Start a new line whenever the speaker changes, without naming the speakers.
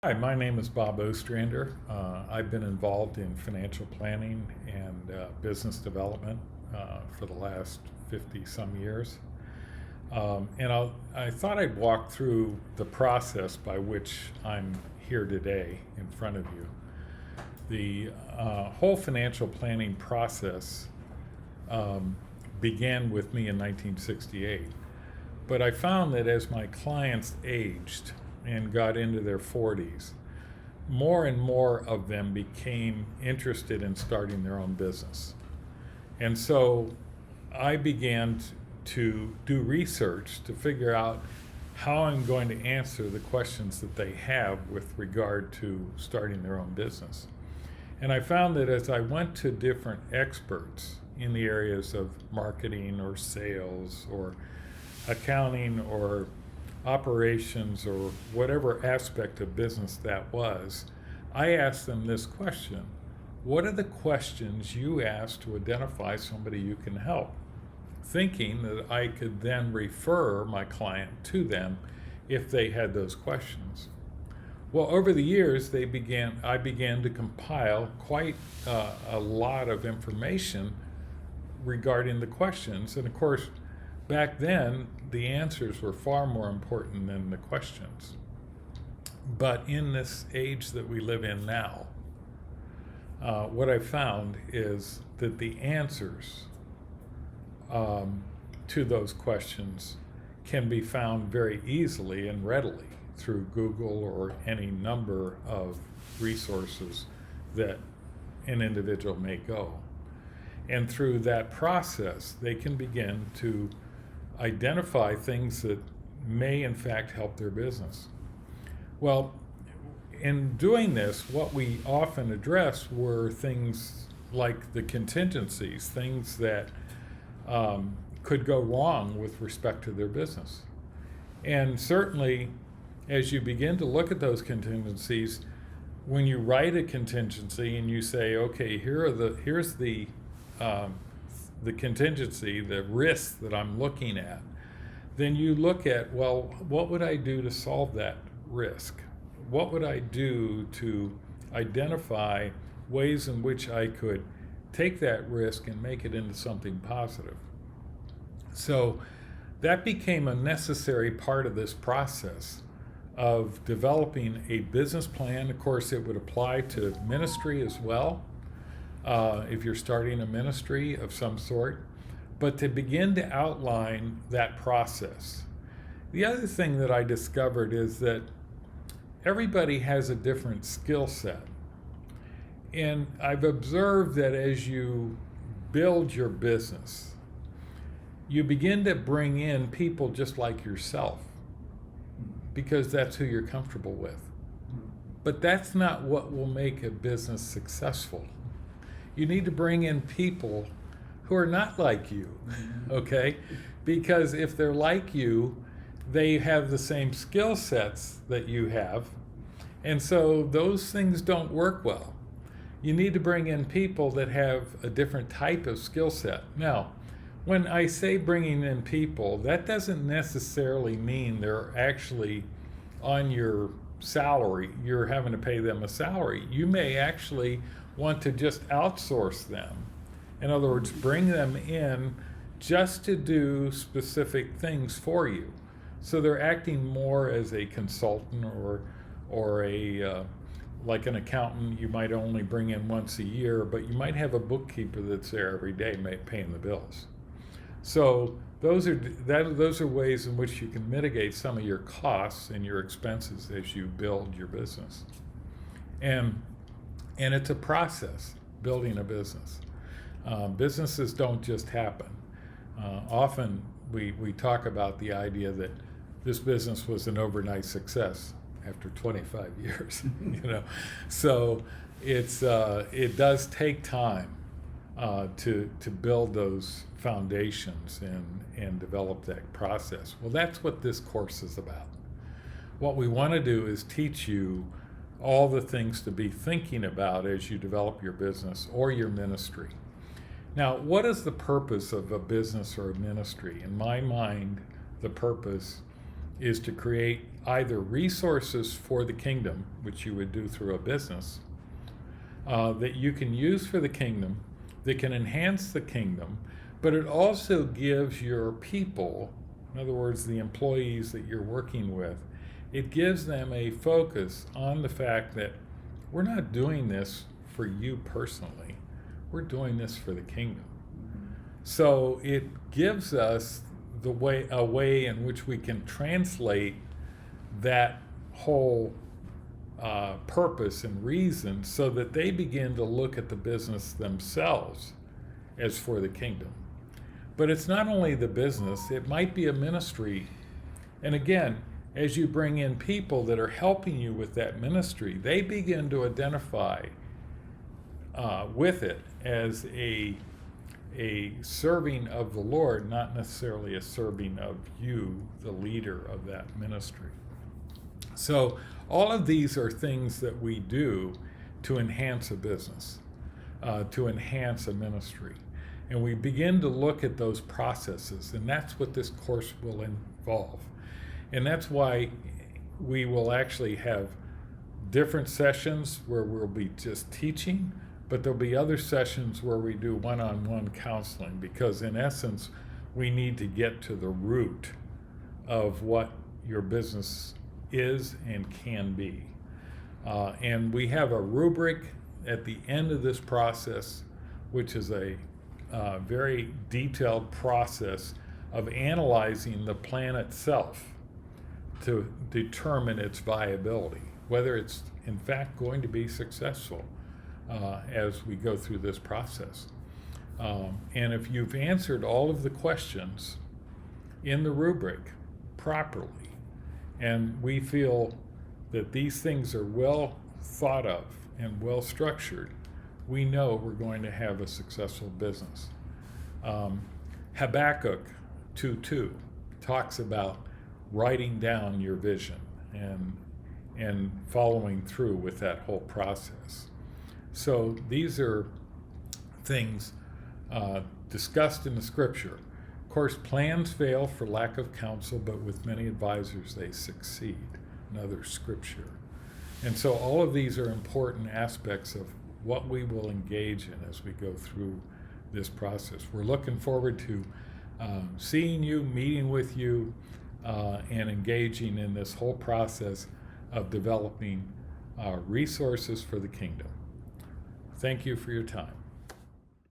Hi, my name is Bob Ostrander. I've been involved in financial planning and business development for the last 50 some years. I thought I'd walk through the process by which I'm here today in front of you. The whole financial planning process um, began with me in 1968. But I found that as my clients aged and got into their 40s, more and more of them became interested in starting their own business. And so I began to do research to figure out how I'm going to answer the questions that they have with regard to starting their own business. And I found that as I went to different experts in the areas of marketing or sales or accounting or operations or whatever aspect of business that was, I asked them this question: what are the questions you ask to identify somebody you can help? Thinking that I could then refer my client to them if they had those questions. Well, over the years, I began to compile quite a lot of information regarding the questions. And of course, back then, the answers were far more important than the questions. But in this age that we live in now, what I found is that the answers to those questions can be found very easily and readily through Google or any number of resources that an individual may go. And through that process, they can begin to identify things that may in fact help their business. Well, in doing this, what we often addressed were things like the contingencies, things that could go wrong with respect to their business. And certainly, as you begin to look at those contingencies, when you write a contingency and you say, okay, here's the contingency, the risk that I'm looking at, then you look at, well, what would I do to solve that risk? What would I do to identify ways in which I could take that risk and make it into something positive? So that became a necessary part of this process of developing a business plan. Of course, it would apply to ministry as well, if you're starting a ministry of some sort, but to begin to outline that process. The other thing that I discovered is that everybody has a different skill set. And I've observed that as you build your business, you begin to bring in people just like yourself because that's who you're comfortable with. But that's not what will make a business successful. You need to bring in people who are not like you, okay? Because if they're like you, they have the same skill sets that you have, and so those things don't work well. You need to bring in people that have a different type of skill set. Now, when I say bringing in people, that doesn't necessarily mean they're actually on your salary. You're having to pay them a salary. You may actually want to just outsource them. In other words, bring them in just to do specific things for you. So they're acting more as a consultant or a like an accountant. You might only bring in once a year, but you might have a bookkeeper that's there every day paying the bills. So those are ways in which you can mitigate some of your costs and your expenses as you build your business. And it's a process, building a business. Businesses don't just happen. Often we talk about the idea that this business was an overnight success after 25 years. So it does take time to build those foundations and develop that process. Well, that's what this course is about. What we want to do is teach you all the things to be thinking about as you develop your business or your ministry. Now, what is the purpose of a business or a ministry? In my mind, the purpose is to create either resources for the kingdom, which you would do through a business, that you can use for the kingdom, that can enhance the kingdom, but it also gives your people, in other words, the employees that you're working with, it gives them a focus on the fact that we're not doing this for you personally, we're doing this for the kingdom. So it gives us a way in which we can translate that whole purpose and reason so that they begin to look at the business themselves as for the kingdom. But it's not only the business, it might be a ministry. And again, as you bring in people that are helping you with that ministry, they begin to identify with it as a serving of the Lord, not necessarily a serving of you, the leader of that ministry. So all of these are things that we do to enhance a business, to enhance a ministry. And we begin to look at those processes, and that's what this course will involve. And that's why we will actually have different sessions where we'll be just teaching, but there'll be other sessions where we do one-on-one counseling, because in essence, we need to get to the root of what your business is and can be. And we have a rubric at the end of this process, which is a very detailed process of analyzing the plan itself to determine its viability, whether it's in fact going to be successful as we go through this process. And if you've answered all of the questions in the rubric properly, and we feel that these things are well thought of and well structured, we know we're going to have a successful business. Habakkuk 2:2 talks about writing down your vision and following through with that whole process. So these are things discussed in the scripture. Of course, plans fail for lack of counsel, but with many advisors they succeed. Another scripture. And so all of these are important aspects of what we will engage in as we go through this process. We're looking forward to seeing you, meeting with you, and engaging in this whole process of developing resources for the kingdom. Thank you for your time.